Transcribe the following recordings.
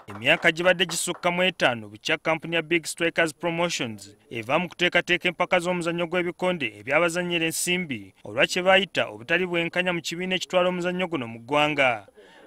Emyaka gibadde gisukka mu 5 bukya kampuni ya Big Strikers Promotions eva mu kuteekateeka empaka z'omuzannyo gw'ebikonde ebyabazannyira ensimbi olwa kye bayita obutali bwenkanya mu kibiina ekitwala omuzannyo guno mu ggwanga.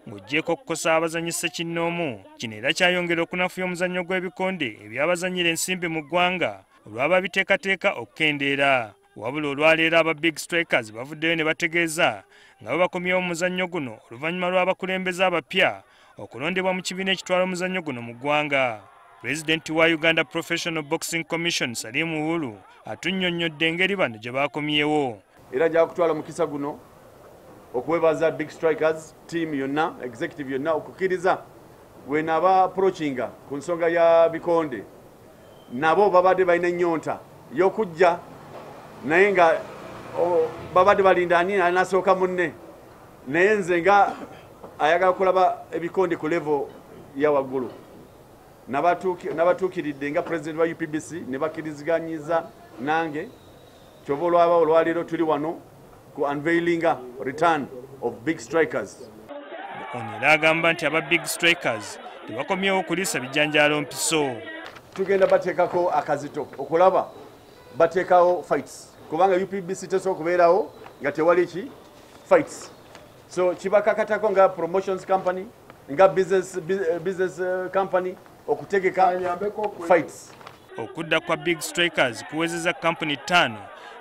Ng'oggyeko okukosa abazanyisa kinnoomu, kino era kyayongera okunafuya omuzannyo gw'ebikonde ebyabazannyira ensimbi mu ggwanga olw'aba biteekateeka okukendeera. Wabula olwaleero aba Big Strikers bavuddeyo ne bategeeza nga bakomyewo mu muzannyo guno oluvannyuma lw'abakulembeze abapya okulondebwa mu kibiina ekitwala omuzannyo guno mu ggwanga. Pulezidenti wa Uganda Professional Boxing Commission Salim Uhuru atunnyonnyodde engeri bano gye baakomyewo. Era ajja kutwala mukisa guno okwebaza Big Strikers team yonna, executive yonna okukkiriza bwe naba approachinga ku nsonga ya bikonde nabo babadde balina ennyonta y'okujja naye nga babadde balinda ani anasooka munne naye nze nga ayagala kulaba ebikonde ku level ya waggulu nabatuukiridde nga president wa UPBC ne bakkiriziganyiza nange kyova olwaleero tuli wano ku unveiling return of Big Strikers. Ono era agamba nti aba Big Strikers tebakomyewo okuliisa bijanjaalo mpiso. Tugenda bateekako akazito okulaba bateekawo fights kubanga UPBC tesobola okubeerawo nga tewali ki fights. So kibakakatako nga promotions company nga business company okutegeka fights. Okudda kwa Big Strikers kuwezeza kampuni 5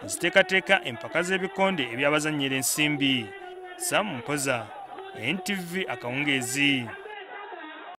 ziteekateeka empaka z'ebikonde ebyabazannyira ensimbi. Sam Mpoza, NTV Akawungeezi.